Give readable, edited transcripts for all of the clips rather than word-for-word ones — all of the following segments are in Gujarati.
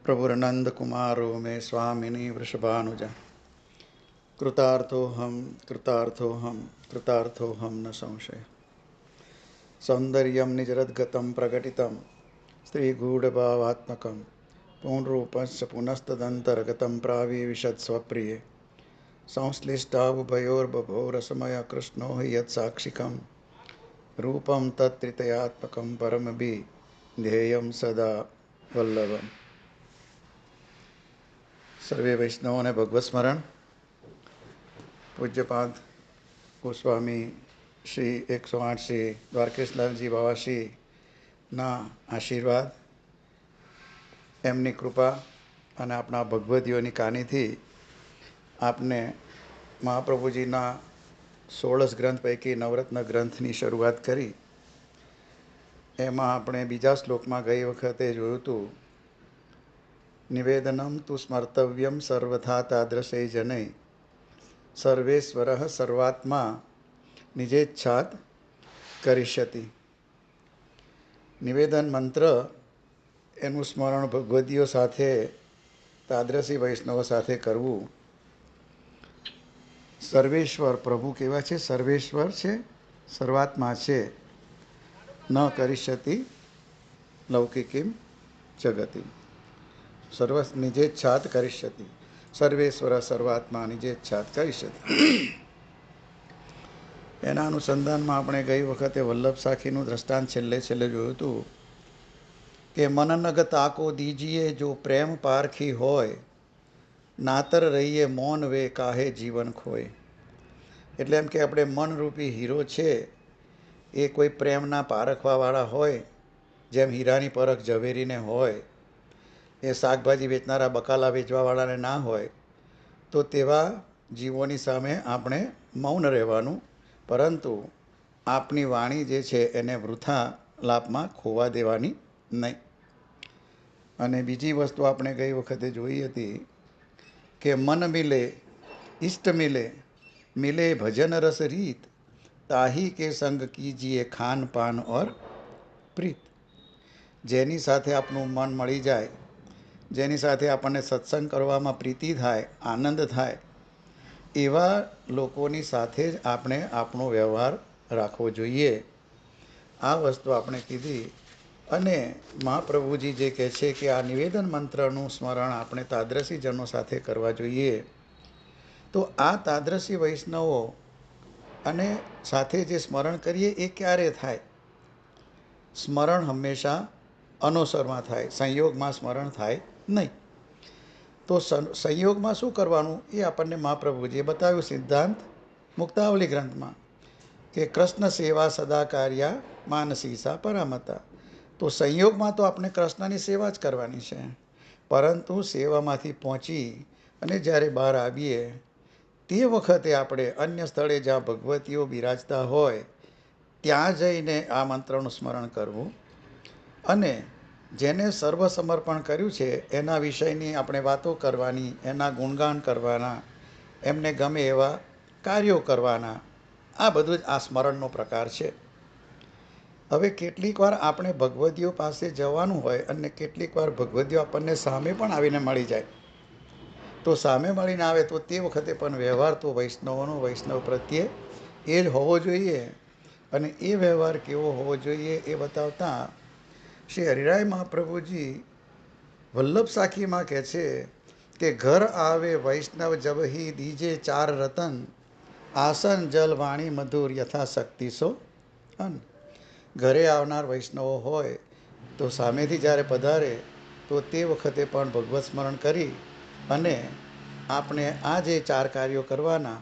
प्रभुर्नंद कुमारो मे स्वामिनी वृषभानुजा। कृतार्थोहम कृतार्थोहम कृतार्थोहम न संशय। सौंदर्यम निजरद्गतं प्रकटितं स्त्रीगूढ़भावात्मकं पूर्णरूपस्य पुनस्तदन्तर्गतं प्राविशत् स्वप्रिये। संश्लिष्टावुभयोर्बभोरसमय कृष्णो हि यत्साक्षिकं रूपं तत्त्रितयात्मकं परमभिधेयं सदा वल्लभम्। सर्वे वैष्णवों ने भगवत स्मरण। પૂજ્યપાદ ગોસ્વામી શ્રી 108 શ્રી દ્વારકેશલાલજી બાવાશ્રીના આશીર્વાદ, એમની કૃપા અને આપણા ભગવદીઓની કાનીથી આપને મહાપ્રભુજીના 16 ગ્રંથ પૈકી નવરત્ન ગ્રંથની શરૂઆત કરી. એમાં આપણે બીજા શ્લોકમાં ગઈ વખતે જોયું હતું, નિવેદનમ તુ સ્મર્તવ્યમ સર્વથા તાદ્રશે જનૈ સર્વેશ્વર સર્વાત્મા નિજેચ્છાત કરિષ્યતિ. નિવેદન મંત્ર એનું સ્મરણ ભગવદીઓ સાથે, તાદ્રશી વૈષ્ણવ સાથે કરવું. સર્વેશ્વર પ્રભુ કેવા છે? સર્વેશ્વર છે, સર્વાત્મા છે. ન કરિષ્યતિ લૌકિકીમ જગતિ. સર્વ નિજેચ્છાત કરિષ્યતિ. સર્વેશ્વર સર્વાત્મા નિજેચ્છાત કરિષ્યતિ. એના અનુસંધાનમાં આપણે ગઈ વખતે વલ્લભ સાખીનું દ્રષ્ટાંત છેલ્લે જોયું હતું કે મનનગ તાકો દીજીએ જો પ્રેમ પારખી હોય, નાતર રહીએ મૌન વે કાહે જીવન ખોય. એટલે એમ કે આપણે મનરૂપી હીરો છે એ કોઈ પ્રેમના પારખવાવાળા હોય, જેમ હીરાની પરખ ઝવેરીને હોય, એ શાકભાજી વેચનારા બકાલા વેચવાવાળાને ના હોય, તો તેવા જીવોની સામે આપણે મૌન રહેવાનું, પરંતુ આપની વાણી જે છે એને વૃથા લાભમાં ખોવા દેવાની નહીં. અને બીજી વસ્તુ આપણે ગઈ વખતે જોઈ હતી કે મન મિલે ઇષ્ટ મિલે, મિલે ભજન રસ રીત, તાહી કે સંગ કીજીએ ખાન પાન ઓર પ્રીત. જેની સાથે આપણું મન મળી જાય, જેની સાથે આપણને સત્સંગ કરવામાં પ્રીતિ થાય, આનંદ થાય, એવા લોકોની સાથે જ આપણે આપણો વ્યવહાર રાખવો જોઈએ. આ વસ્તુ આપણે કીધી. અને મહાપ્રભુજી જે કહે છે કે આ નિવેદન મંત્રનું સ્મરણ આપણે તાદ્રશીજનો સાથે કરવા જોઈએ. તો આ તાદ્રશી વૈષ્ણવો અને સાથે જે સ્મરણ કરીએ એ ક્યારે થાય? સ્મરણ હંમેશા અનુસરમાં થાય, સંયોગમાં સ્મરણ થાય નહીં. તો સંયોગમાં શું કરવાનું એ આપણને મહાપ્રભુજીએ બતાવ્યું સિદ્ધાંત મુક્તાવલી ગ્રંથમાં, કે કૃષ્ણ સેવા સદા કાર્યા માનસીસા પરામતા. તો સંયોગમાં તો આપણે કૃષ્ણની સેવા જ કરવાની છે, પરંતુ સેવામાંથી પહોંચી અને જ્યારે બહાર આવીએ તે વખતે આપણે અન્ય સ્થળે જ્યાં ભગવતીઓ બિરાજતા હોય ત્યાં જઈને આ મંત્રનું સ્મરણ કરવું. અને જેને સર્વ સમર્પણ કર્યું છે એના વિષયની આપણે વાતો કરવાની, એના ગુણગાન કરવાના, એમને ગમે એવા કાર્યો કરવાના. આ બધું જ આ સ્મરણનો પ્રકાર છે. હવે કેટલીક વાર આપણે ભગવદીઓ પાસે જવાનું હોય અને કેટલીક વાર ભગવદીઓ આપણને સામે પણ આવીને મળી જાય. તો સામે મળીને આવે તો તે વખતે પણ વ્યવહાર તો વૈષ્ણવનો વૈષ્ણવ પ્રત્યે એ જ હોવો જોઈએ. અને એ વ્યવહાર કેવો હોવો જોઈએ એ બતાવતા શ્રી હરિરાય મહાપ્રભુજી વલ્લભ સાખીમાં કહે છે કે ઘર આવે વૈષ્ણવ જબહી દીજે ચાર રતન, આસન જલ વાણી મધુર યથાશક્તિ સો અન. ઘરે આવનાર વૈષ્ણવો હોય તો સામેથી જ્યારે પધારે તો તે વખતે પણ ભગવત સ્મરણ કરી અને આપણે આ જે ચાર કાર્યો કરવાના,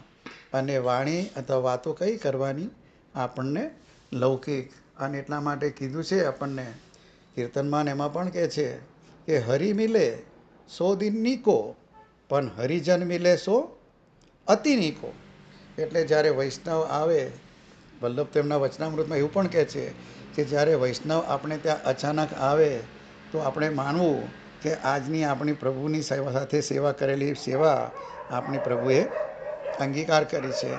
અને વાણી અથવા વાતો કઈ કરવાની? આપણને લૌકિક. અને એટલા માટે કીધું છે આપણને કીર્તનમાં, એમાં પણ કહે છે કે હરિ મિલે સો દિન નીકો, પણ હરિજન મિલે સો અતિ નીકો. એટલે જ્યારે વૈષ્ણવ આવે, વલ્લભ તેમના વચનામૃતમાં એવું પણ કહે છે કે જ્યારે વૈષ્ણવ આપણે ત્યાં અચાનક આવે તો આપણે માનવું કે આજની આપણી પ્રભુની સાથે સેવા કરેલી સેવા આપણી પ્રભુએ અંગીકાર કરી છે,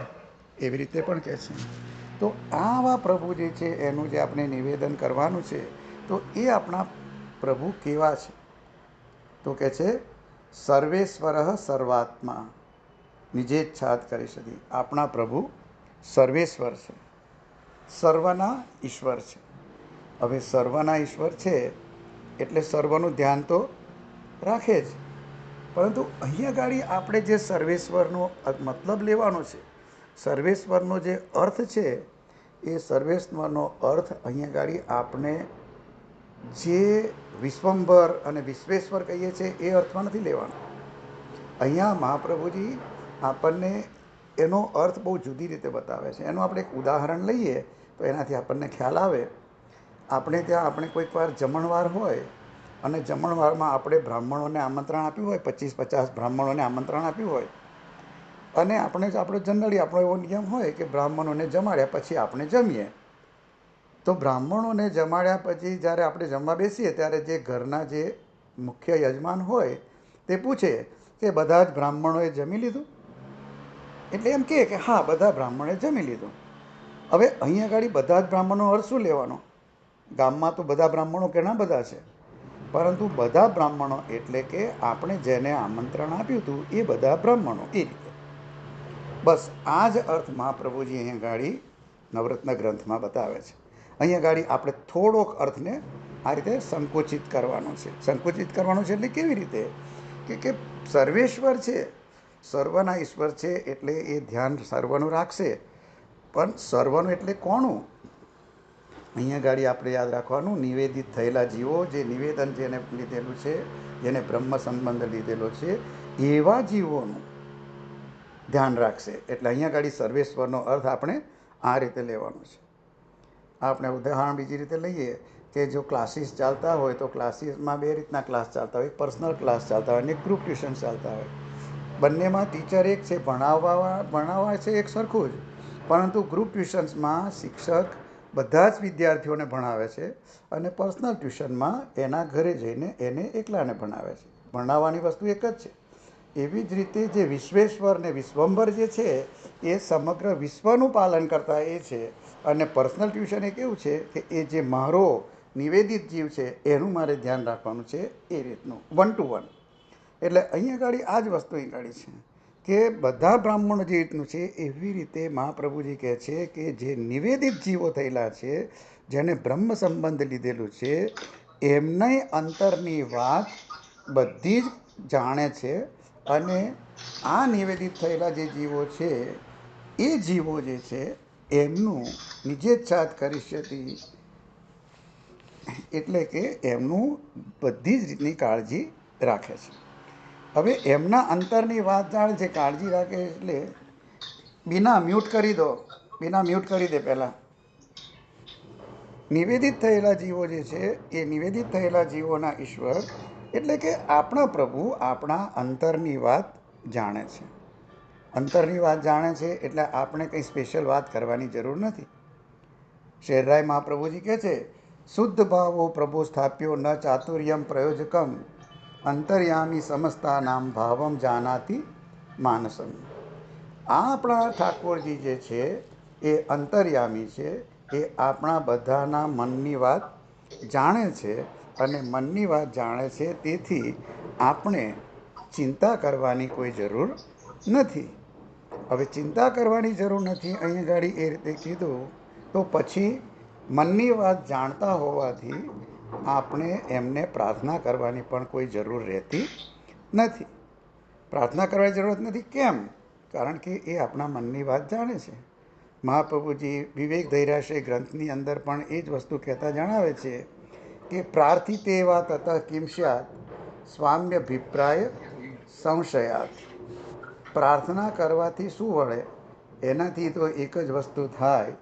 એવી રીતે પણ કહે છે. તો આવા પ્રભુ જે છે એનું જે આપણે નિવેદન કરવાનું છે, તો એ આપણા પ્રભુ કેવા છે? તો તો કે છે સર્વેશ્વર સર્વાત્મા નિજેચ્છાત કરીશતી. આપણા પ્રભુ સર્વેશ્વર છે, સર્વના ઈશ્વર છે. હવે સર્વના ઈશ્વર છે એટલે સર્વનું ધ્યાન તો રાખે જ, પરંતુ અહીંયા ગાડી આપણે જે સર્વેશ્વરનો મતલબ લેવાનો છે, સર્વેશ્વરનો જે અર્થ છે, એ સર્વેશ્વરનો અર્થ અહીંયા ગાડી આપણે જે વિશ્વંભર અને વિશ્વેશ્વર કહીએ છીએ એ અર્થમાં નથી લેવાનો. અહીંયા મહાપ્રભુજી આપણને એનો અર્થ બહુ જુદી રીતે બતાવે છે. એનું આપણે એક ઉદાહરણ લઈએ તો એનાથી આપણને ખ્યાલ આવે. આપણે ત્યાં આપણે કોઈક વાર જમણવાર હોય અને જમણવારમાં આપણે બ્રાહ્મણોને આમંત્રણ આપ્યું હોય, 25-50 બ્રાહ્મણોને આમંત્રણ આપ્યું હોય, અને આપણો જનરલી આપણો એવો નિયમ હોય કે બ્રાહ્મણોને જમાડ્યા પછી આપણે જમીએ. તો બ્રાહ્મણોને જમાડ્યા પછી જ્યારે આપણે જમવા બેસીએ ત્યારે જે ઘરના જે મુખ્ય યજમાન હોય તે પૂછે કે બધા જ બ્રાહ્મણોએ જમી લીધું? એટલે એમ કહે કે હા, બધા બ્રાહ્મણોએ જમી લીધું. હવે અહીંયા આગળ બધા જ બ્રાહ્મણો અર્થ શું લેવાનો? ગામમાં તો બધા બ્રાહ્મણો ઘણા બધા છે, પરંતુ બધા બ્રાહ્મણો એટલે કે આપણે જેને આમંત્રણ આપ્યું હતું એ બધા બ્રાહ્મણો, એ રીતે. બસ આ જ અર્થ મહાપ્રભુજી અહીંયા ગાડી નવરત્ન ગ્રંથમાં બતાવે છે. અહીંયા ગાડી આપણે થોડોક અર્થને આ રીતે સંકુચિત કરવાનો છે. સંકુચિત કરવાનો છે એટલે કેવી રીતે કે સર્વેશ્વર છે, સર્વના ઈશ્વર છે, એટલે એ ધ્યાન સર્વનું રાખશે. પણ સર્વનું એટલે કોનું? અહીંયા ગાડી આપણે યાદ રાખવાનું, નિવેદિત થયેલા જીવો, જે નિવેદન જેને લીધેલું છે, જેને બ્રહ્મ સંબંધ લીધેલો છે, એવા જીવોનું ધ્યાન રાખશે. એટલે અહીંયા ગાડી સર્વેશ્વરનો અર્થ આપણે આ રીતે લેવાનો છે. આપણે ઉદાહરણ બીજી રીતે લઈએ કે જો ક્લાસીસ ચાલતા હોય તો ક્લાસીસમાં બે રીતના ક્લાસ ચાલતા હોય. એક પર્સનલ ક્લાસ ચાલતા હોય અને એક ગ્રુપ ટ્યુશન ચાલતા હોય. બંનેમાં ટીચર એક છે, ભણાવવા છે એક સરખું જ, પરંતુ ગ્રુપ ટ્યુશન્સમાં શિક્ષક બધા જ વિદ્યાર્થીઓને ભણાવે છે અને પર્સનલ ટ્યુશનમાં એના ઘરે જઈને એને એકલાને ભણાવે છે. ભણાવવાની વસ્તુ એક જ છે. એવી જ રીતે જે વિશ્વેશ્વર ને વિશ્વંભર જે છે એ સમગ્ર વિશ્વનું પાલન કરતા એ છે, અને પર્સનલ ટ્યુશન એ કેવું છે કે એ જે મારો નિવેદિત જીવ છે એનું મારે ધ્યાન રાખવાનું છે, એ રીતનું 1 to 1. એટલે અહીંયા ગાડી આ જ વસ્તુ અહીં ગાડી છે કે બધા બ્રાહ્મણો જે રીતનું છે એવી રીતે મહાપ્રભુજી કહે છે કે જે નિવેદિત જીવો થયેલા છે, જેને બ્રહ્મ સંબંધ લીધેલું છે, એમને અંતરની વાત બધી જ જાણે છે. અને આ નિવેદિત થયેલા જે જીવો છે એ જીવો જે છે એમનું નિજેચ્છાત કરીષ્યતિ, એટલે કે એમનું બધી જ રીતની કાળજી રાખે છે. હવે એમના અંતરની વાત જાણે છે, કાળજી રાખે એટલે બીના મ્યુટ કરી દો, બીના મ્યુટ કરી દે પહેલાં. નિવેદિત થયેલા જીવો જે છે એ નિવેદિત થયેલા જીવોના ઈશ્વર એટલે કે આપણા પ્રભુ આપણા અંતરની વાત જાણે છે. અંતરની વાત જાણે છે એટલે આપણે કંઈ સ્પેશિયલ વાત કરવાની જરૂર નથી. શેરરાય મહાપ્રભુજી કહે છે, શુદ્ધ ભાવો પ્રભુ સ્થાપ્યો ન ચાતુર્યમ પ્રયોજકમ અંતર્યામી સમસ્તા નામ ભાવમ જાનાતી માનસમ. આ આપણા ઠાકોરજી જે છે એ અંતર્યામી છે, એ આપણા બધાના મનની વાત જાણે છે. અને મનની વાત જાણે છે, તેથી આપણે ચિંતા કરવાની કોઈ જરૂર નથી. હવે ચિંતા કરવાની જરૂર નથી અહીંયા ગાડી એ રીતે કીધું તો પછી મનની વાત જાણતા હોવાથી આપણે એમને પ્રાર્થના કરવાની પણ કોઈ જરૂર રહેતી નથી. પ્રાર્થના કરવાની જરૂરત નથી. કેમ? કારણ કે એ આપણા મનની વાત જાણે છે. મહાપ્રભુજી વિવેક ધૈર્યાશ્રય ગ્રંથની અંદર પણ એ જ વસ્તુ કહેતા જણાવે છે કે પ્રાર્થિતે વા તતઃ કિમ સ્યાત સ્વામ્યભિપ્રાય સંશયાત. પ્રાર્થના કરવાથી શું વળે? એનાથી તો એક જ વસ્તુ થાય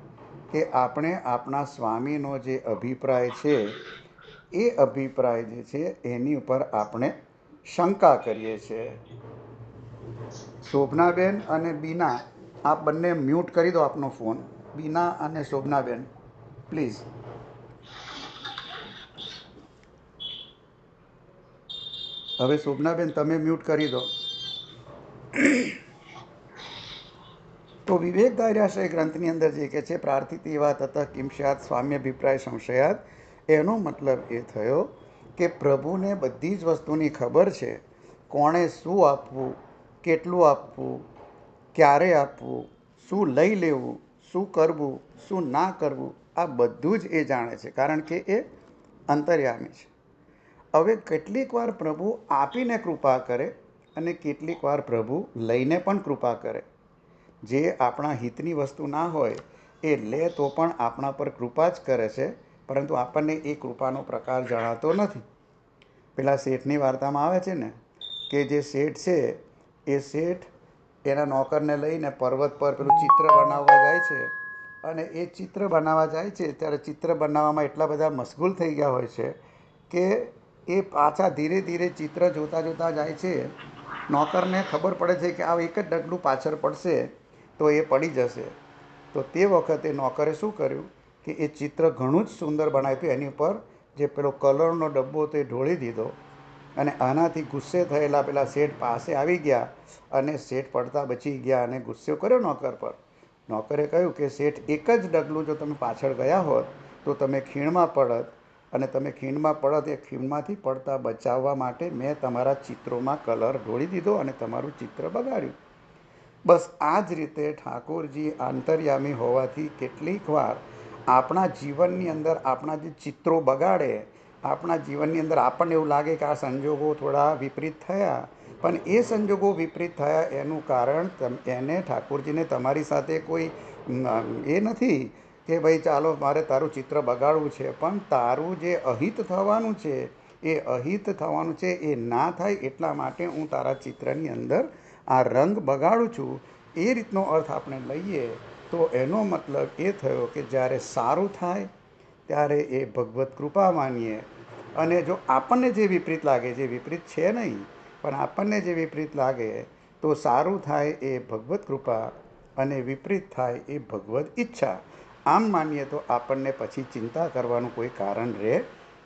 કે આપણે આપણા સ્વામીનો જે અભિપ્રાય છે એ અભિપ્રાય જે છે એની ઉપર આપણે શંકા કરીએ છીએ. શોભનાબેન અને બીના, આપ બંને મ્યુટ કરી દો આપનો ફોન. બીના અને શોભનાબેન પ્લીઝ. હવે શોભનાબેન તમે મ્યુટ કરી દો. તો વિવેક ધૈર્યાશ્રય ગ્રંથની અંદર જે કહે છે પ્રાર્થિત એવા તતઃ કિમ સ્યાત સ્વામ્યભિપ્રાય સંશયાત, એનો મતલબ એ થયો કે પ્રભુને બધી જ વસ્તુની ખબર છે. કોણે શું આપવું, કેટલું આપવું, ક્યારે આપવું, શું લઈ લેવું, શું કરવું, શું ના કરવું, આ બધું જ એ જાણે છે, કારણ કે એ અંતર્યામી છે. હવે કેટલીક વાર પ્રભુ આપીને કૃપા કરે અને કેટલીક વાર પ્રભુ લઈને પણ કૃપા કરે. જે આપણા હિતની વસ્તુ ના હોય એ લે તો પણ આપણા પર કૃપા જ કરે છે, પરંતુ આપણને એ કૃપાનો પ્રકાર જણાતો નથી. પેલા શેઠની વાર્તામાં આવે છે ને કે જે શેઠ છે એ શેઠ એના નોકરને લઈને પર્વત પર પેલું ચિત્ર બનાવવા જાય છે, અને એ ચિત્ર બનાવવા જાય છે ત્યારે ચિત્ર બનાવવામાં એટલા બધા મશગુલ થઈ ગયા હોય છે કે એ પાછા ધીરે ધીરે ચિત્ર જોતાં જોતાં જાય છે. નોકરને ખબર પડે છે કે આ એક જ ડગલું પાછળ પડશે તો એ પડી જશે. તો તે વખતે નોકરે શું કર્યું કે એ ચિત્ર ઘણું જ સુંદર બનાવ્યું. એની ઉપર જે પેલો કલરનો ડબ્બો તે ઢોળી દીધો, અને આનાથી ગુસ્સે થયેલા પેલા શેઠ પાસે આવી ગયા અને શેઠ પડતા બચી ગયા અને ગુસ્સો કર્યો નોકર પર. નોકરે કહ્યું કે શેઠ, એક જ ડગલું જો તમે પાછળ ગયા હોત તો તમે ખીણમાં પડત, અને તમે ખીણમાં પડત એ ખીણમાંથી પડતા બચાવવા માટે મેં તમારા ચિત્રોમાં કલર ઢોળી દીધો અને તમારું ચિત્ર બગાડ્યું. બસ આ જ રીતે ઠાકોરજી અંતર્યામી હોવાથી કેટલીક વાર આપણા જીવનની અંદર આપણા જે ચિત્રો બગાડે, આપણા જીવનની અંદર આપણને એવું લાગે કે આ સંજોગો થોડા વિપરીત થયા, પણ એ સંજોગો વિપરીત થયા એનું કારણ એને ઠાકોરજીને તમારી સાથે કોઈ એ નથી કે ભાઈ ચાલો મારે તારું ચિત્ર બગાડવું છે, પણ તારું જે અહિત થવાનું છે એ અહિત થવાનું છે એ ના થાય એટલા માટે હું તારા ચિત્રની અંદર આ રંગ બગાડું છું. એ રીતનો અર્થ આપણે લઈએ તો એનો મતલબ એ થયો કે જ્યારે સારું થાય ત્યારે એ ભગવત કૃપા માનીએ, અને જો આપણને જે વિપરીત લાગે, જે વિપરીત છે નહીં પણ આપણને જે વિપરીત લાગે, તો સારું થાય એ ભગવત કૃપા અને વિપરીત થાય એ ભગવત ઈચ્છા, આમ માનીએ તો આપણને પછી ચિંતા કરવાનું કોઈ કારણ રહે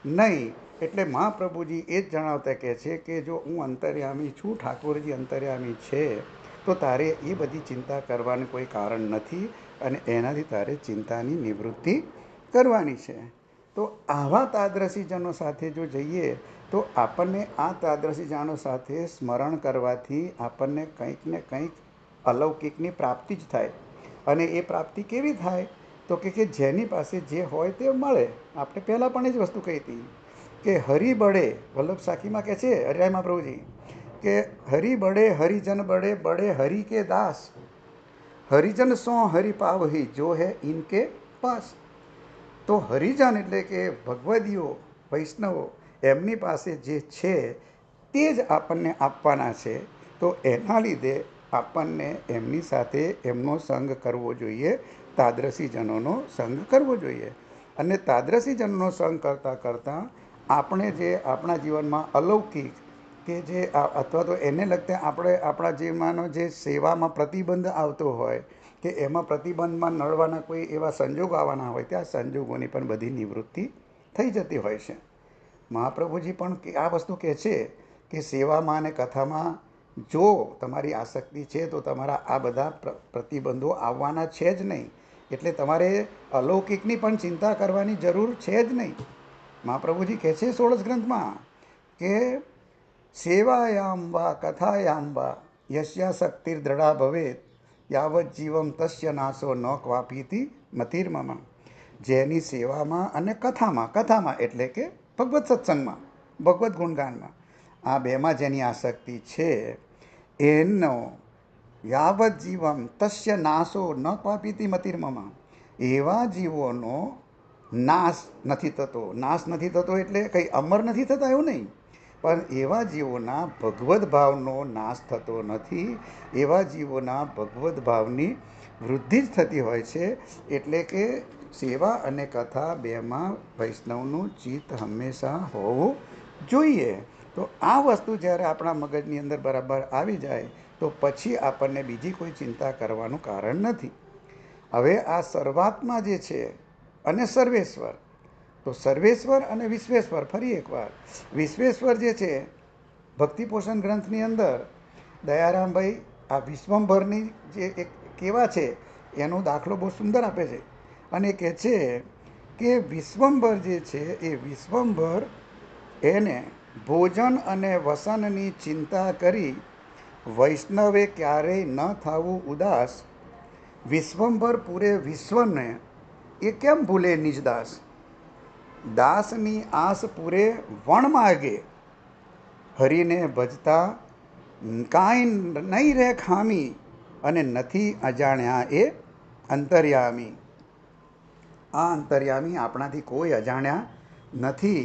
નહીં. એટલે મહાપ્રભુજી એ જ જણાવતા કહે છે કે જો હું અંતર્યામી છું, ઠાકોરજી અંતર્યામી છે, તો તારે એ બધી ચિંતા કરવાનું કોઈ કારણ નથી, અને એનાથી તારે ચિંતાની નિવૃત્તિ કરવાની છે. તો આવા તાદ્રશીજનો સાથે જો જઈએ તો આપણને આ તાદ્રશીજનો સાથે સ્મરણ કરવાથી આપણને કંઈક ને કંઈક અલૌકિકની પ્રાપ્તિ જ થાય. અને એ પ્રાપ્તિ કેવી થાય તો કે જેની પાસે જે હોય તે મળે. આપણે પહેલાં પણ એ જ વસ્તુ કહી હતી કે હરિ બળે, વલ્લભ સાખીમાં કહે છે હરિરાયમાં પ્રભુજી કે હરિ બળે હરિજન બળે બળે હરિ કે દાસ, હરિજન સો હરિ પાવહી જો હે ઇનકે પાસ. તો હરિજન એટલે કે ભગવદીઓ, વૈષ્ણવો, એમની પાસે જે છે તે જ આપણને આપવાના છે. તો એના લીધે આપણને એમની સાથે એમનો સંગ કરવો જોઈએ, તાદ્રશીજનોનો સંગ કરવો જોઈએ. અને તાદ્રશીજનોનો સંગ કરતાં કરતાં આપણે જે આપણા જીવનમાં અલૌકિક કે જે અથવા તો એને લગતે આપણે આપણા જીવનનો જે સેવામાં પ્રતિબંધ આવતો હોય કે એમાં પ્રતિબંધમાં નડવાના કોઈ એવા સંજોગો આવવાના હોય, ત્યાં સંજોગોની પણ બધી નિવૃત્તિ થઈ જતી હોય છે. મહાપ્રભુજી પણ આ વસ્તુ કહે છે કે સેવામાં અને કથામાં જો તમારી આસક્તિ છે તો તમારા આ બધા પ્રતિબંધો આવવાના છે જ નહીં. એટલે તમારે અલૌકિકની પણ ચિંતા કરવાની જરૂર છે જ નહીં. મહાપ્રભુજી કહે છે 16 ગ્રંથમાં કે સેવાયામ વા કથાયામ વા યસ્યા શક્તિર દ્રઢા ભવેત યાવત જીવમ તસ્ય નાશો ન ક્વાપીતિ મતિર્મમ. જેની સેવામાં અને કથામાં એટલે કે ભગવત સત્સંગમાં, ભગવત ગુણગાનમાં, આ બેમાં જેની આસક્તિ છે એનો યાવત જીવમ તસ્ય નાશો ન ક્વાપીતિ મતિર્મમ. એવા જીવોનો નાશ નથી થતો. નાશ નથી થતો એટલે કંઈ અમર નથી થતા એવું નહીં, પણ એવા જીવોના ભગવદ્ ભાવનો નાશ થતો નથી. એવા જીવોના ભગવદ્ ભાવની વૃદ્ધિ જ થતી હોય છે. એટલે કે સેવા અને કથા બેમાં વૈષ્ણવનું ચિત્ત હંમેશા હોવું જોઈએ. તો આ વસ્તુ જ્યારે આપણા મગજની અંદર બરાબર આવી જાય તો પછી આપણને બીજી કોઈ ચિંતા કરવાનું કારણ નથી. હવે આ સર્વાત્મા જે છે અને સર્વેશ્વર, તો સર્વેશ્વર અને વિશ્વેશ્વર, ફરી એકવાર વિશ્વેશ્વર જે છે ભક્તિ પોષણ ગ્રંથની અંદર દયારામભાઈ આ વિશ્વંભરની જે એક કેવા છે એનો દાખલો બહુ સુંદર આપે છે, અને કહે છે કે વિશ્વંભર જે છે એ વિશ્વંભર એને ભોજન અને વસનની ચિંતા કરી વૈષ્ણવે ક્યારેય ન થવું ઉદાસ. વિશ્વંભર પૂરે વિશ્વને એ કેમ ભૂલે નિજદાસ. દાસની આસ પૂરે વણ માગે, હરિને ભજતા કાંઈ નહીં રે ખામી, અને નથી અજાણ્યા એ અંતર્યામી. આ અંતર્યામી આપણાથી કોઈ અજાણ્યા નથી.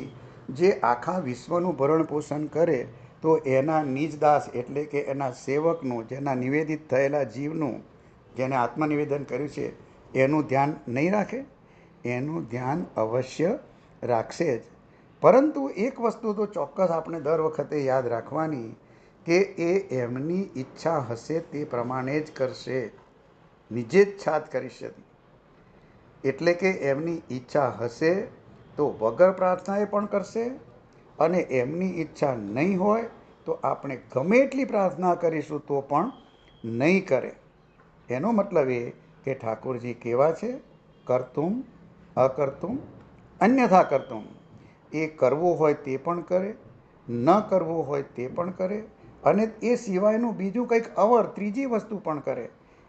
જે આખા વિશ્વનું ભરણ પોષણ કરે તો એના નિજદાસ એટલે કે એના સેવકનું, જેના નિવેદિત થયેલા જીવનું, જેને આત્મનિવેદન કર્યું છે એનું ધ્યાન નહીં રાખે? એનું ધ્યાન અવશ્ય રાખશે જ. પરંતુ એક વસ્તુ તો ચોક્કસ આપણે દર વખતે યાદ રાખવાની, કે એ એમની ઈચ્છા હશે તે પ્રમાણે જ કરશે. નિજેચ્છા જ કરી શકે. એટલે કે એમની ઈચ્છા હશે તો વગર પ્રાર્થનાએ પણ કરશે, અને એમની ઈચ્છા નહીં હોય તો આપણે ગમે એટલી પ્રાર્થના કરીશું તો પણ નહીં કરે. એનો મતલબ એ કે ઠાકોરજી કેવા છે? કરતું અકર્તું અન્યથા કરતું. એ કરવું હોય તે પણ કરે, ન કરવું હોય તે પણ કરે, અને એ સિવાયનું બીજું કંઈક અવર ત્રીજી વસ્તુ પણ કરે.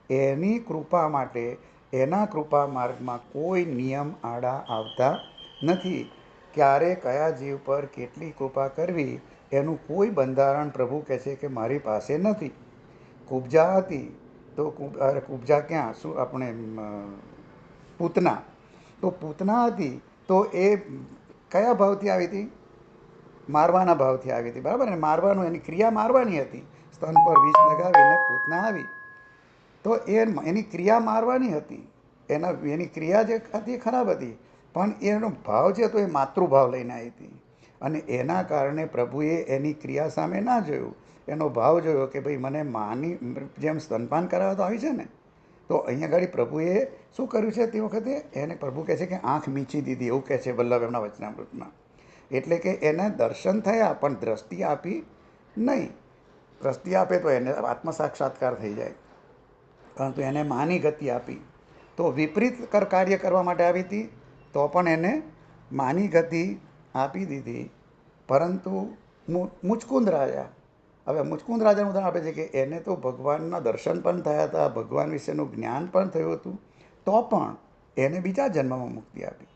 એની કૃપા માટે, એના કૃપા માર્ગમાં કોઈ નિયમ આડા આવતા નથી. ક્યારે કયા જીવ પર કેટલી કૃપા કરવી એનું કોઈ બંધારણ પ્રભુ કહે છે કે મારી પાસે નથી. કુબ્જા હતી તો કુબ્જા ક્યાં, શું આપણે પૂતના, તો પૂતના હતી તો એ કયા ભાવથી આવી હતી? મારવાના ભાવથી આવી હતી, બરાબર ને? મારવાનું, એની ક્રિયા મારવાની હતી. સ્તન પર વિષ લગાવીને પૂતના આવી તો એની ક્રિયા મારવાની હતી. એની ક્રિયા જે હતી ખરાબ હતી, પણ એનો ભાવ છે તો એ માતૃભાવ લઈને આવી હતી. અને એના કારણે પ્રભુએ એની ક્રિયા સામે ના જોયું, એનો ભાવ જોયો કે ભાઈ મને માની જેમ સ્તનપાન કરાવવા તો આવી છે ને. તો અહીંયા આગળ પ્રભુએ શું કર્યું છે તે વખતે? એને પ્રભુ કહે છે કે આંખ મીચી દીધી, એવું કહે છે વલ્લભ એમના વચનામૃતમાં. એટલે કે એને દર્શન થયા પણ દ્રષ્ટિ આપી નહીં. દ્રષ્ટિ આપે તો એને આત્મ સાક્ષાત્કાર થઈ જાય, પરંતુ એને માની ગતિ આપી. તો વિપરીત કાર્ય કરવા માટે આવી હતી તો પણ એને માની ગતિ આપી દીધી. પરંતુ મુચકુંદ રાજા, હવે મુચકુંદ રાજાનું ઉદાહરણ આપે છે કે એને તો ભગવાનના દર્શન પણ થયા હતા, ભગવાન વિશેનું જ્ઞાન પણ થયું હતું, તો પણ એને બીજા જન્મમાં મુક્તિ આપી.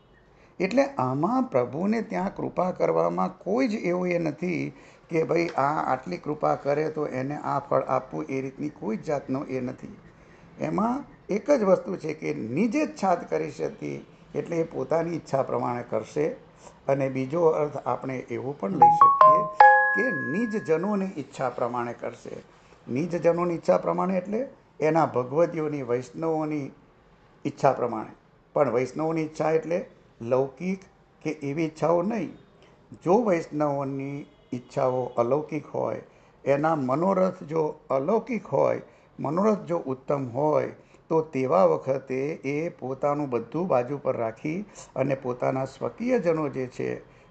એટલે આમાં પ્રભુને ત્યાં કૃપા કરવામાં કોઈ જ એવું એ નથી કે ભાઈ આટલી કૃપા કરે તો એને આ ફળ આપવું, એ રીતની કોઈ જ જાતનો એ નથી. એમાં એક જ વસ્તુ છે કે નિજેચ્છા જ કરી શકી, એટલે એ પોતાની ઈચ્છા પ્રમાણે કરશે. અને બીજો અર્થ આપણે એવું પણ લઈ શકીએ કે નિજજનોની ઈચ્છા પ્રમાણે કરશે. નિજજનોની ઈચ્છા પ્રમાણે એટલે એના ભગવદીઓની, વૈષ્ણવોની ઈચ્છા પ્રમાણે. પણ વૈષ્ણવોની ઈચ્છા એટલે લૌકિક કે એવી ઈચ્છાઓ નહીં. જો વૈષ્ણવોની ઈચ્છાઓ અલૌકિક હોય, એના મનોરથ જો અલૌકિક હોય, મનોરથ જો ઉત્તમ હોય, તો તેવા વખતે એ પોતાનું બધું બાજુ પર રાખી અને પોતાના સ્વકીયજનો જે છે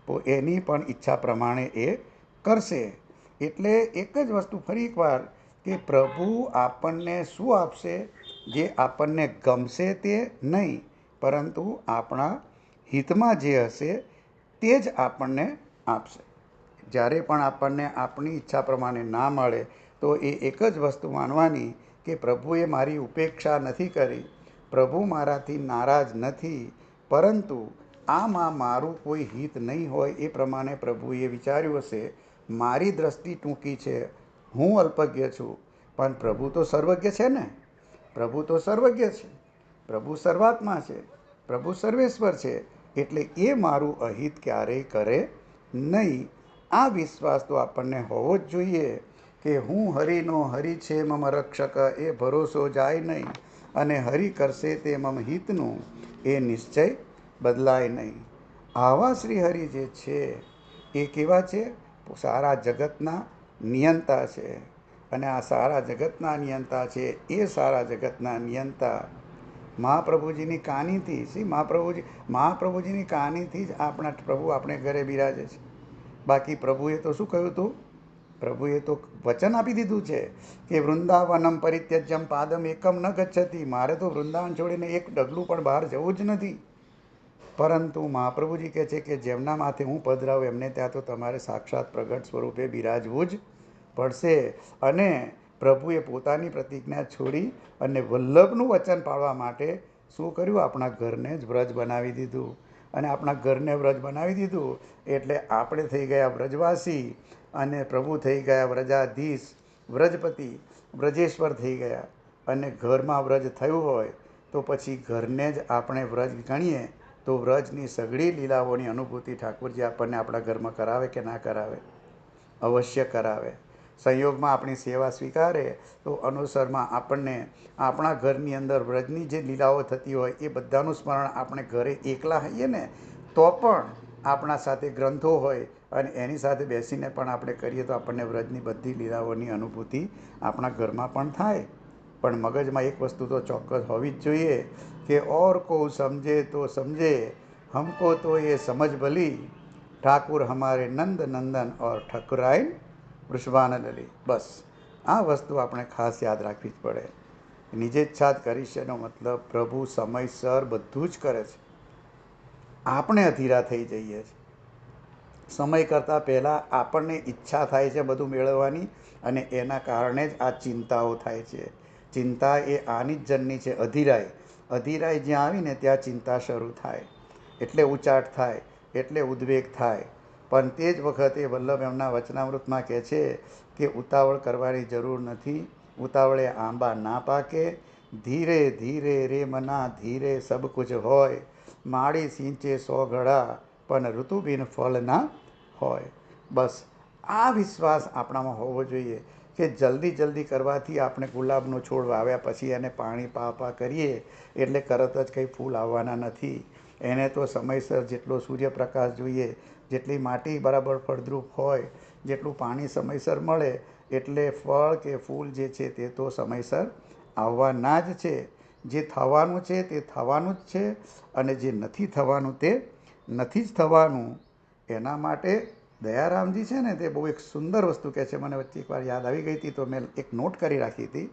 તો એની પણ ઈચ્છા પ્રમાણે એ કરશે. એટલે એક જ વસ્તુ ફરી એકવાર, કે પ્રભુ આપણને શું આપશે? જે આપણને ગમશે તે નહીં, પરંતુ આપણા હિતમાં જે હશે તે જ આપણને આપશે. જ્યારે પણ આપણને આપણી ઈચ્છા પ્રમાણે ના મળે તો એ એક જ વસ્તુ માનવાની કે પ્રભુએ મારી ઉપેક્ષા નથી કરી, પ્રભુ મારાથી નારાજ નથી, પરંતુ આમાં મારું કોઈ હિત નહીં હોય એ પ્રમાણે પ્રભુએ વિચાર્યું હશે. મારી દ્રષ્ટિ ટૂંકી છે, હું અલ્પજ્ઞ છું, પણ પ્રભુ તો સર્વજ્ઞ છે ને. પ્રભુ તો સર્વજ્ઞ છે, પ્રભુ સર્વાત્મા છે, પ્રભુ સર્વેશ્વર છે. એટલે એ મારું અહિત ક્યારેય કરે નહીં. આ વિશ્વાસ તો આપણને હોવો જ જોઈએ કે હું હરિનો, હરિ છે મમ રક્ષક, એ ભરોસો જાય નહીં, અને હરિ કરશે તે મમ હિતનું, એ નિશ્ચય બદલાય નહીં. આવા શ્રી હરિ જે છે એ કેવા છે? સારા જગતના નિયંતા છે. અને આ સારા જગતના નિયંતા છે એ સારા જગતના નિયંતા મહાપ્રભુજીની કાનીથી, મહાપ્રભુજીની કાનીથી જ આપણા પ્રભુ આપણે ઘરે બિરાજે છે. બાકી પ્રભુએ તો શું કહ્યું હતું? પ્રભુએ તો વચન આપી દીધું છે કે વૃંદાવનમ પરિત્યજ્યમ પાદમ એકમ ન ગચ્છતિ. મારે તો વૃંદાવન છોડીને એક ડગલું પણ બહાર જવું જ નથી. પરંતુ મહાપ્રભુજી કહે છે કે જેમના માથે હું પધરાવું એમને ત્યાં તો તમારે સાક્ષાત પ્રગટ સ્વરૂપે બિરાજવું જ પડશે. અને પ્રભુએ પોતાની પ્રતિજ્ઞા છોડી અને વલ્લભનું વચન પાળવા માટે શું કર્યું? આપણા ઘરને જ વ્રજ બનાવી દીધું. અને આપણા ઘરને વ્રજ બનાવી દીધું એટલે આપણે થઈ ગયા વ્રજવાસી અને પ્રભુ થઈ ગયા વ્રજાધીશ, વ્રજપતિ, વ્રજેશ્વર થઈ ગયા. અને ઘરમાં વ્રજ થયું હોય તો પછી ઘરને જ આપણે વ્રજ ગણીએ તો વ્રજની સઘળી લીલાઓની અનુભૂતિ ઠાકોરજી આપણને આપણા ઘરમાં કરાવે કે ના કરાવે? અવશ્ય કરાવે. સંયોગમાં આપણી સેવા સ્વીકારે તો અનુસરમાં આપણને આપણા ઘરની અંદર વ્રજની જે લીલાઓ થતી હોય એ બધાનું સ્મરણ આપણે ઘરે એકલા હોઈએ ને તો પણ આપણા સાથે ગ્રંથો હોય અને એની સાથે બેસીને પણ આપણે કરીએ તો આપણને વ્રજની બધી લીલાઓની અનુભૂતિ આપણા ઘરમાં પણ થાય. પણ મગજમાં એક વસ્તુ તો ચોક્કસ હોવી જ જોઈએ કે ઓર કો સમજે તો સમજે, હમકો તો એ સમજ ભલી, ઠાકુર હમારે નંદ નંદન ઓર ઠકુરાય વૃષભાનલલી. બસ આ વસ્તુ આપણે ખાસ યાદ રાખવી જ પડે. નિજેચ્છાત કરીશ એનો મતલબ પ્રભુ સમયસર બધું જ કરે છે. આપણે અધીરા થઈ જઈએ છીએ. સમય કરતાં પહેલાં આપણને ઈચ્છા થાય છે બધું મેળવવાની અને એના કારણે જ આ ચિંતાઓ થાય છે. ચિંતા એ આની જ જન્ની છે, અધીરાય. અધીરાય જ્યાં આવીને ત્યાં ચિંતા શરૂ થાય, એટલે ઉચાટ થાય, એટલે ઉદ્વેગ થાય. પણ તે જ વખતે વલ્લભ એમના વચનામૃતમાં કહે છે કે ઉતાવળ કરવાની જરૂર નથી. ઉતાવળે આંબા ના પાકે, ધીરે ધીરે રે મના ધીરે સબ કુછ હોય, માળી સિંચે 100 ઘડા પણ ઋતુબિન ફળ ના હોય. બસ આ વિશ્વાસ આપણામાં હોવો જોઈએ કે જલ્દી જલ્દી કરવાથી આપણે ગુલાબનો છોડ વાવ્યા પછી એને પાણી પા કરીએ એટલે તરત જ કંઈ ફૂલ આવવાના નથી. એને તો સમયસર જેટલો સૂર્યપ્રકાશ જોઈએ, જેટલી માટી બરાબર ફળદ્રુપ હોય, જેટલું પાણી સમયસર મળે એટલે ફળ કે ફૂલ જે છે તે તો સમયસર આવવાના જ છે. જે થવાનું છે તે થવાનું જ છે અને જે નથી થવાનું તે નથી જ થવાનું. એના માટે દયારામજી છે ને તે બહુ એક સુંદર વસ્તુ કહે છે. મને વચ્ચે એકવાર યાદ આવી ગઈ હતી તો મેં એક નોટ કરી રાખી હતી.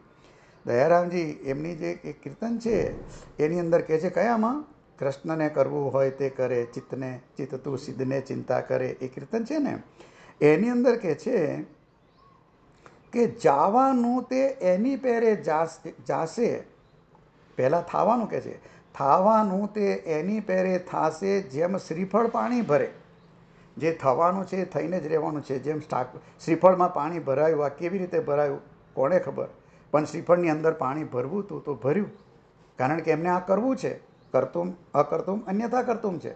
દયારામજી એમની જે એક કીર્તન છે એની અંદર કહે છે, કયામાં? કૃષ્ણને કરવું હોય તે કરે, ચિત્તને ચિત્ત તું સિદ્ધને ચિંતા કરે. એ કીર્તન છે ને એની અંદર કહે છે કે જાવાનું તે એની પેરે જાશે. પહેલાં થાવાનું કહે છે, થાવાનું તે એની પેરે થાશે જેમ શ્રીફળ પાણી ભરે. જે થવાનું છે એ થઈને જ રહેવાનું છે. જેમ શ્રીફળમાં પાણી ભરાયું, આ કેવી રીતે ભરાયું કોને ખબર, પણ શ્રીફળની અંદર પાણી ભરવું હતું તો ભર્યું, કારણ કે એમને આ કરવું છે. કરતુમ અકર્તુમ અન્યથા કરતુમ છે.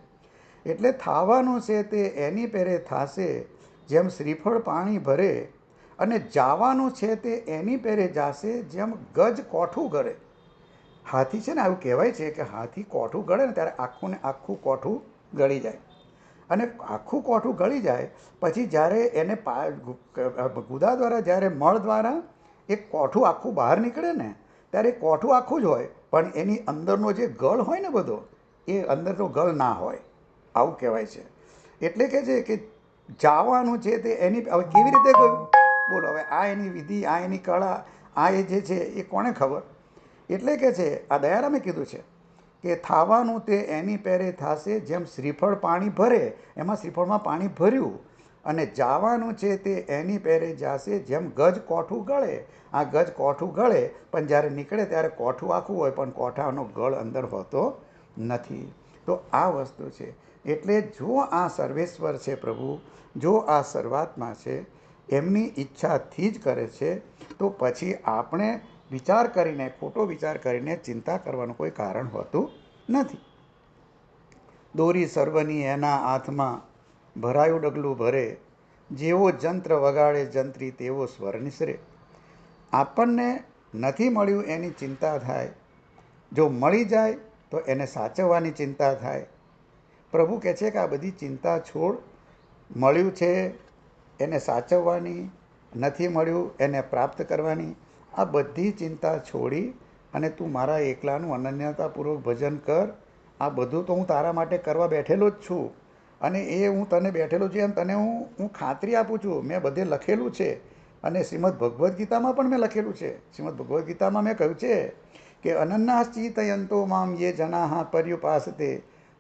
એટલે થાવાનું છે તે એની પેરે થાશે જેમ શ્રીફળ પાણી ભરે, અને જાવાનું છે તે એની પેરે જાશે જેમ ગજ કોઠું ગળે. હાથી છે ને આવું કહેવાય છે કે હાથી કોઠું ગળે ને ત્યારે આખું ને આખું કોઠું ગળી જાય. અને આખું કોઠું ગળી જાય પછી જ્યારે એને ગુદા દ્વારા જ્યારે મળ દ્વારા એક કોઠું આખું બહાર નીકળે ને ત્યારે કોઠું આખું જ હોય પણ એની અંદરનો જે ગળ હોય ને બધો એ અંદરનો ગળ ના હોય, આવું કહેવાય છે. એટલે કે છે કે જાવાનું છે તે એની હવે કેવી રીતે ગયું બોલો. હવે આ એની વિધિ, આ એની કળા, આ એ જે છે એ કોને ખબર. એટલે કે છે આ દયારામે કીધું છે કે થાવાનું તે એની પેરે થશે જેમ શ્રીફળ પાણી ભરે, એમાં શ્રીફળમાં પાણી ભર્યું, અને જાવાનું છે તે એની પેરે જાશે જેમ ગજ કોઠું ગળે. આ ગજ કોઠું ગળે પણ જ્યારે નીકળે ત્યારે કોઠું આખું હોય પણ કોઠાનો ગળ અંદર હોતો નથી. તો આ વસ્તુ છે. એટલે જો આ સર્વેશ્વર છે પ્રભુ, જો આ સર્વાત્મા છે, એમની ઈચ્છાથી જ કરે છે તો પછી આપણે વિચાર કરીને, ખોટો વિચાર કરીને ચિંતા કરવાનું કોઈ કારણ હોતું નથી. દોરી સર્વની એના હાથમાં, ભરાયું ડગલું ભરે, જેવો જંત્ર વગાડે જંત્રી તેવો સ્વર નિસરે. આપણને નથી મળ્યું એની ચિંતા થાય, જો મળી જાય તો એને સાચવવાની ચિંતા થાય. પ્રભુ કહે છે કે આ બધી ચિંતા છોડ. મળ્યું છે એને સાચવવાની, નથી મળ્યું એને પ્રાપ્ત કરવાની. આ બધી ચિંતા છોડી અને તું મારા એકલાનું અનન્યતાપૂર્વક ભજન કર. આ બધું તો હું તારા માટે કરવા બેઠેલો જ છું અને એ હું તને બેઠેલો છું એમ તને હું ખાતરી આપું છું. મેં બધે લખેલું છે અને શ્રીમદ ભગવદ્ ગીતામાં પણ મેં લખેલું છે. શ્રીમદ ભગવદ્ ગીતામાં મેં કહ્યું છે કે અનન્નાશ્ચિતયંતો મામ યે જનાહ પર્યુપાસતે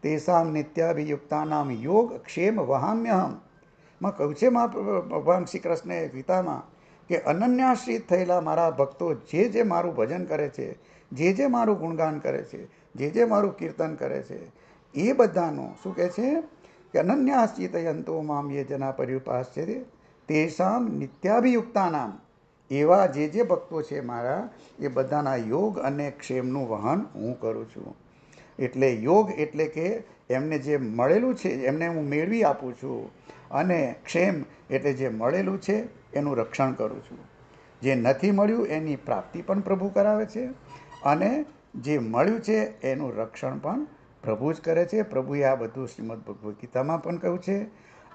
તેસામ નિત્યાભિયુક્તાનામ યોગ ક્ષેમ વહામ્યહમ. માં કહ્યું છે ભગવાન શ્રી કૃષ્ણે ગીતામાં કે અનન્યાશ્રિત થયેલા મારા ભક્તો જે મારું ભજન કરે છે, જે મારું ગુણગાન કરે છે, જે મારું કીર્તન કરે છે, એ બધાનું શું કહે છે કે અનન્યાશ્રિત યંતો મામ યે જના પર્યુપાસ્યતે તેસામ નિત્યાભિયુક્તાનામ. એવા જે ભક્તો છે મારા, એ બધાના યોગ અને ક્ષેમનું વહન હું કરું છું. એટલે યોગ એટલે કે એમને જે મળેલું છે એમને હું મેળવી આપું છું, અને ક્ષેમ એટલે જે મળેલું છે એનું રક્ષણ કરું છું. જે નથી મળ્યું એની પ્રાપ્તિ પણ પ્રભુ કરાવે છે, અને જે મળ્યું છે એનું રક્ષણ પણ પ્રભુ જ કરે છે. પ્રભુએ આ બધું શ્રીમદ ભગવદ્ ગીતામાં પણ કહ્યું છે.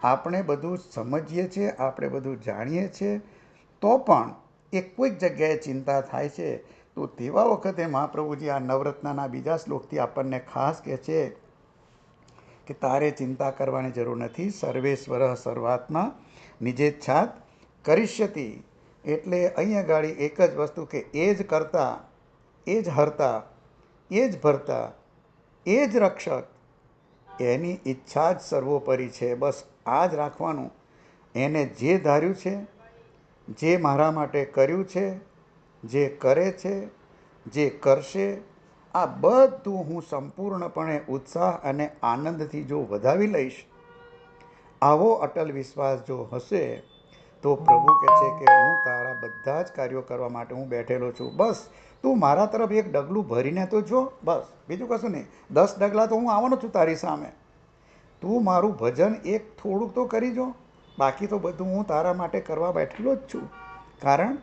આપણે બધું સમજીએ છીએ, આપણે બધું જાણીએ છીએ, તો પણ એ કોઈક જગ્યાએ ચિંતા થાય છે. તો તેવા વખતે મહાપ્રભુજી આ નવરત્નના બીજા શ્લોકથી આપણને ખાસ કહે છે કે તારે ચિંતા કરવાની જરૂર નથી. સર્વેશ્વર સર્વાત્મા નિજેચ્છાત કરિષ્યતિ. એટલે અહીંયા ગાડી એક જ વસ્તુ કે એ જ કરતા, એ જ હરતા, એ જ ભરતા, એ જ રક્ષક, એની ઈચ્છા જ સર્વોપરી છે. બસ આ જ રાખવાનું. એને જે ધાર્યું છે, જે મારા માટે કર્યું છે, જે કરે છે, જે કરશે, આ બધું હું સંપૂર્ણપણે ઉત્સાહ અને આનંદથી જો વધાવી લઈશ, આવો અટલ વિશ્વાસ જો હશે, તો પ્રભુ કહે છે કે હું તારા બધા જ કાર્યો કરવા માટે હું બેઠેલો છું. બસ તું મારા તરફ એક ડગલું ભરીને તો જો, બસ બીજું કશું નહીં. 10 ડગલા તો હું આવવાનો છું તારી સામે. તું મારું ભજન એક થોડુંક તો કરી જો, બાકી તો બધું હું તારા માટે કરવા બેઠેલો જ છું. કારણ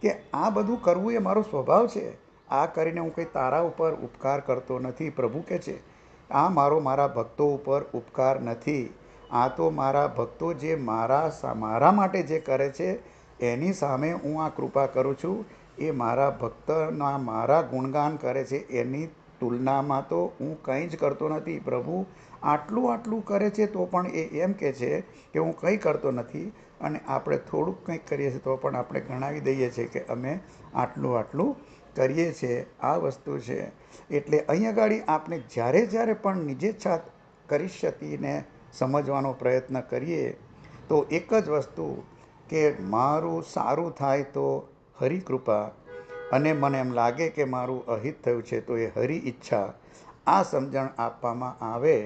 કે આ બધું કરવું એ મારો સ્વભાવ છે. આ કરીને હું કંઈ તારા ઉપર ઉપકાર કરતો નથી. પ્રભુ કહે છે આ મારા ભક્તો ઉપર ઉપકાર નથી. આ તો મારા ભક્તો જે મારા માટે જે કરે છે એની સામે હું આ કૃપા કરું છું. એ મારા ભક્તના મારા ગુણગાન કરે છે એની તુલનામાં તો હું કંઈ જ કરતો નથી. પ્રભુ આટલું કરે છે તો પણ એ એમ કહે છે કે હું કંઈ કરતો નથી, અને આપણે થોડુંક કંઈક કરીએ છીએ તો પણ આપણે ગણાવી દઈએ છીએ કે અમે આટલું કરીએ છીએ. આ વસ્તુ છે. એટલે અહીંયા આગળ આપણે જ્યારે પણ નિજેચ્છા કરિષ્યતિને સમજવાનો પ્રયત્ન કરીએ તો એક જ વસ્તુ કે મારું સારું થાય તો હરિકૃપા, અને મને એમ લાગે કે મારું અહિત થયું છે તો એ હરિ ઈચ્છા. આ સમજણ આપવામાં આવે,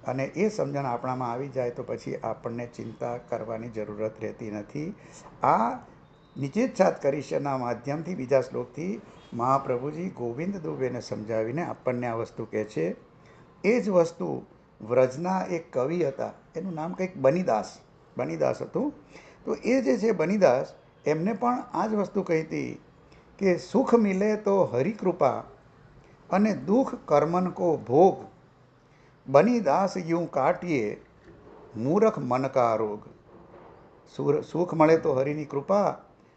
અને એ સમજણ આપણામાં આવી જાય તો પછી આપણને ચિંતા કરવાની જરૂરત રહેતી નથી. આ નિજેચ્છાત કરિષ્યના માધ્યમથી બીજા શ્લોકથી મહાપ્રભુજી ગોવિંદ દુબેને સમજાવીને આપણને આ વસ્તુ કહે છે. એ જ વસ્તુ વ્રજના એક કવિ હતા, એનું નામ કંઈક બનીદાસ હતું. તો એ જે છે બનીદાસ, એમને પણ આ જ વસ્તુ કહી હતી કે સુખ મિલે તો હરિકૃપા અને દુઃખ કર્મન કો ભોગ, બનીદાસ યું કાટીએ મૂરખ મન કા રોગ. સુખ મળે તો હરિની કૃપા,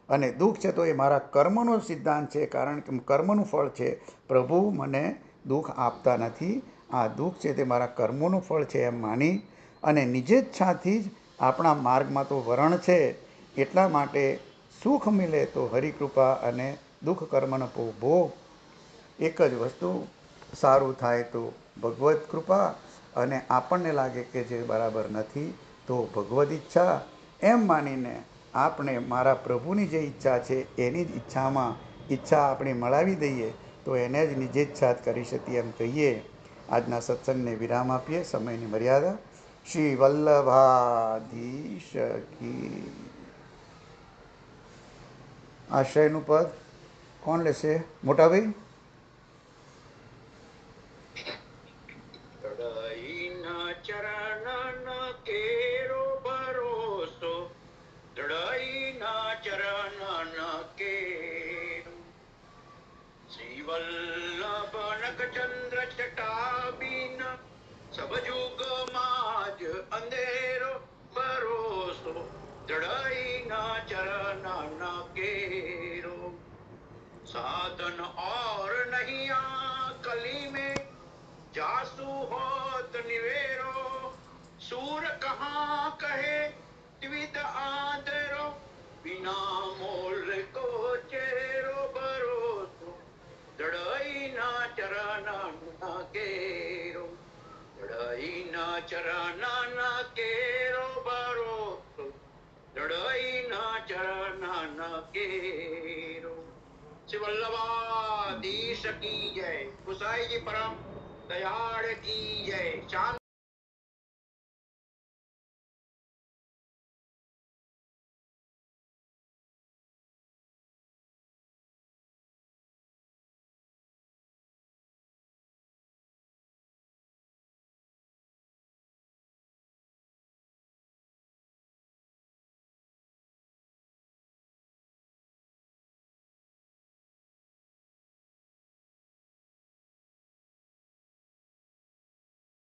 અને દુઃખ છે તો એ મારા કર્મનો સિદ્ધાંત છે, કારણ કે કર્મનું ફળ છે. પ્રભુ મને દુઃખ આપતા નથી. આ દુઃખ છે તે મારા કર્મોનું ફળ છે એમ માની, અને નિજેચ્છાથી જ આપણા માર્ગમાં તો વરણ છે. એટલા માટે સુખ મિલે તો હરિકૃપા અને દુઃખ કર્મનો ભોગ, એક જ વસ્તુ. સારું થાય તો ભગવત કૃપા, અને આપણને લાગે કે જે બરાબર નથી તો ભગવદ ઈચ્છા. એમ માનીને આપણે મારા પ્રભુની જે ઈચ્છા છે એની જ ઈચ્છા આપણે મળાવી દઈએ તો એને જ નિજેચ્છા કરી શકીએ એમ કહીએ. આજના સત્સંગને વિરામ આપીએ, સમયની મર્યાદા. શ્રી વલ્લભાધીશ કી. આશ્રયનું પદ કોણ લેશે? મોટાભાઈ. ચરણ કેરો ભરોસો, દૃઢઈના ચરણ કેરો. શ્રી વલ્લભ નખચંદ્ર ચટાબીન, સબ જુગ માજ અંધેરો ભરોસો, દૃઢઈના ચરણ કેરો. साधन और नहीं आ कली में, जासु होत निवेरो. सूर कहाँ कहे द्विध आदरो, बिना मोल को चेरो भरोसो, दृढ़ई ना चरण केरो. ચરણ કેરો ભરોસો જડઈ ના ચરણ કેરો. શ્રી વલ્લભાધીશ કી જય. ગુસાઈજી પરમ દયાળ કી જય. શાંતિ